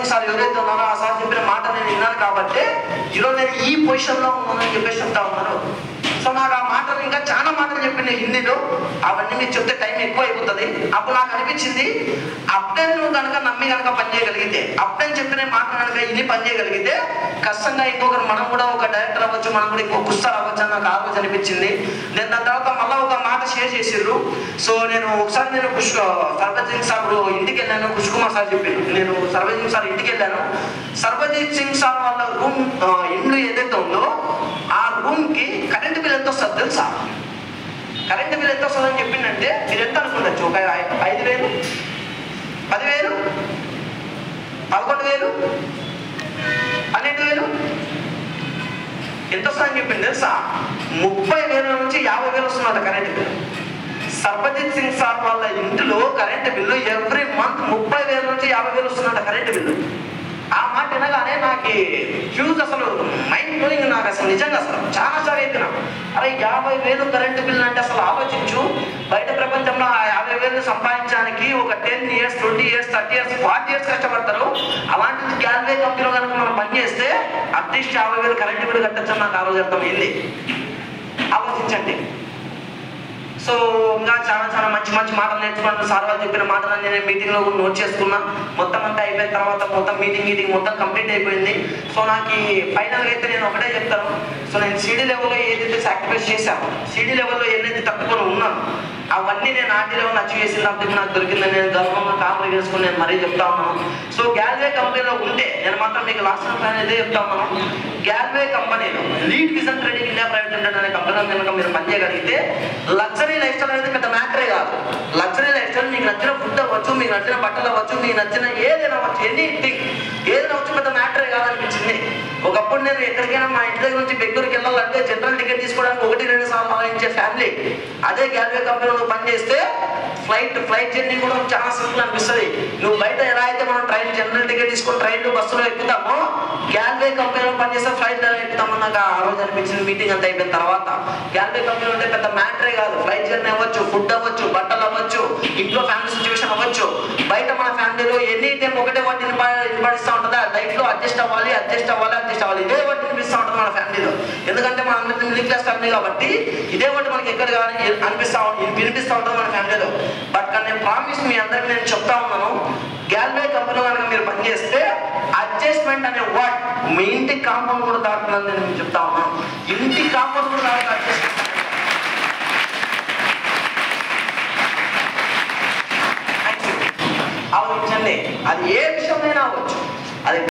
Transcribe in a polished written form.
Sir ఎవరైతే ఉన్నారో ఆ సార్ చెప్పిన మాట నేను విన్నాను కాబట్టి ఈరోజు నేను ఈ పొజిషన్లో ఉన్నానని చెప్పేసి చెప్తా ఉన్నారు. సో నాకు ఆ మాటలు ఇంకా చాలా మాటలు చెప్పింది హిందీలో, అవన్నీ మీకు చెప్తే టైం ఎక్కువ అయిపోతుంది. అప్పుడు నాకు అనిపించింది అప్పుడేను నువ్వు కనుక నమ్మి కనుక పనిచేయగలిగితే, అప్పుడేను చెప్పిన మాటలు కనుక ఇన్ని పనిచేయగలిగితే ఖచ్చితంగా ఇంకొకరు మనం కూడా ఒక డైరెక్టర్ అవ్వచ్చు, మనం కూడా ఇంకో కుస్తా అవ్వచ్చు అని నాకు ఆ రోజు అనిపించింది. నేను దాని తర్వాత మళ్ళీ ఒక మాట షేర్ చేసిర్రు. సో నేను ఒకసారి సర్వజిత్ సార్ ఇంటికి వెళ్ళాను, కుష్ కుమార్ సార్ చెప్పాను, నేను సర్వజిత్ సార్ ఇంటికి వెళ్ళాను. సర్వజిత్ సింగ్ సార్ వాళ్ళ రూమ్ ఇల్లు ఏదైతే ఉందో ఆ రూమ్ కి కరెంట్ బిల్ ఎంత వస్తుంది తెలుసా? కరెంట్ బిల్ ఎంత వస్తుందని చెప్పిందంటే మీరు ఎంత అనుకుంటచ్చు? ఒక 5,000, 10,000, 11,000, 12,000 ఎంత వస్తుందని చెప్పింది తెలుసా? 30,000 నుంచి 50,000 వస్తుందట current bill. Sarvajit Singh sir వాళ్ళ ఇంటిలో కరెంట్ బిల్లు ఎవ్రీ మంత్ 30,000 నుంచి 50,000 వస్తుందట కరెంట్ బిల్లు. ఆ మాట వినగానే నాకు హ్యూజ్ అసలు మైండ్ బ్లోయింగ్, నాకు అసలు నిజంగా అసలు చాలా అయిపోయినా. అరే 50,000 కరెంటు బిల్లు అంటే అసలు ఆలోచించు. బయట ప్రపంచంలో ఆ 50,000 సంపాదించడానికి ఒక 10 years, 20 years, 30 years, 40 years కష్టపడతారు. అలాంటిది గ్యాల్వే కంపెనీలో కనుక మనం పనిచేస్తే అట్లీస్ట్ 50,000 కరెంటు బిల్లు కట్టచ్చని నాకు ఆ రోజు అర్థమైంది. ఆలోచించండి. సో ఇంకా చాలా మంచి మాటలు నేర్చుకున్నాను. సార్ వాళ్ళు చెప్పిన మాటలన్నీ నేను మీటింగ్లో నోట్ చేసుకున్నా. మొత్తం అంతా అయిపోయిన తర్వాత మొత్తం మీటింగ్ మొత్తం కంప్లీట్ అయిపోయింది. సో నాకు ఫైనల్గా అయితే నేను ఒకటే చెప్తాను. సో నేను సిడీ లెవెల్లో ఏదైతే సాక్రిఫైస్ చేశాను, సిడీ లెవెల్లో ఏదైతే తట్టుకొని ఉన్నాను, అవన్నీ నేను ఆర్టీ లెవెల్ అచీవ్ చేసినందుకు నాకు దొరికిందని నేను గర్వంగా కాంప్రమైజ్ చేసుకుని నేను మరీ చెప్తా ఉన్నాను. సో గ్యాల్వే కంపెనీలో ఉంటే నేను మాత్రం మీకు లాస్ట్ టైం ఇదే చెప్తా ఉన్నాను. గ్యాల్వే కంపెనీలో lead vision trading India private limited అనే కంపెనీలో కనుక మీరు పనిచేయగలిగితే లగ్జరీ లైఫ్ స్టైల్ అనేది పెద్ద మ్యాటరే కాదు. లగ్జరీ లైఫ్ స్టైల్ మీకు నచ్చిన ఫుడ్ అవ్వచ్చు, మీకు నచ్చిన బట్టలు అవ్వచ్చు, మీకు నచ్చిన ఏదైనా అవ్వచ్చు, ఎనీథింగ్ ఏదైనా అవ్వచ్చు, పెద్ద మ్యాటరే కాదనిపించింది. ఒకప్పుడు నేను ఎక్కడికైనా మా ఇంటి దగ్గర నుంచి బెంగళూరుకి వెళ్ళాలంటే జనరల్ టికెట్ తీసుకోవడానికి 1-2 సార్లు ఆలోచించే ఫ్యామిలీ. అదే గ్యాల్వే కంపెనీలో నువ్వు పనిచేస్తే ఫ్లైట్ జర్నీ కూడా చాలా సింపుల్ అనిపిస్తుంది. నువ్వు బయట ఎలా అయితే మనం ట్రైన్ జనరల్ టికెట్ తీసుకొని ట్రైన్లో బస్సులో ఎక్కుతామో, గ్యాల్వే కంపెనీలో పనిచేస్తే ఫ్లైట్ ఎక్కుతామని నాకు ఆ రోజు అనిపించింది. మీటింగ్ అంతా అయిపోయిన తర్వాత గ్యాల్వే కంపెనీలో ఉంటే పెద్ద మ్యాటరే కాదు. ఫ్లైట్ జర్నీ అవ్వచ్చు, ఫుడ్ అవ్వచ్చు, బట్టలు అవ్వచ్చు, ఇంట్లో ఫ్యామిలీ సిచ్యువేషన్ అవ్వచ్చు. బయట మన ఫ్యామిలీలో ఎనీ టైం ఒకటే వాటి నిలబడిస్తూ ఉంటుందా, లైఫ్లో అడ్జస్ట్ అవ్వాలి. ఇదే వాటి వినిపిస్తూ ఉంటుంది మన ఫ్యామిలీలో. ఎందుకంటే మన అందరినీ మిడిల్ క్లాస్ ఫ్యామిలీ కాబట్టి ఇదే వాటి మనకి ఎక్కడ వినిపిస్తూ ఉంటుంది మన ఫ్యామిలీలో. బట్ కానీ నేను ప్రామిస్ మీ అందరికీ నేను చెప్తా ఉన్నాను, గ్యాల్వే కంపెనీలో కనుక మీరు పనిచేస్తే అడ్జస్ట్మెంట్ అనే వర్డ్ మీ ఇంటి కాంపౌండ్ కూడా దాటుతుందని నేను చెప్తా ఉన్నాను. ఇంటి కాంపౌండ్ కూడా దాటుతుంది అడ్జస్ట్మెంట్. ఆలోచించండి, అది ఏ విషయమైనా అవ్వచ్చు. అది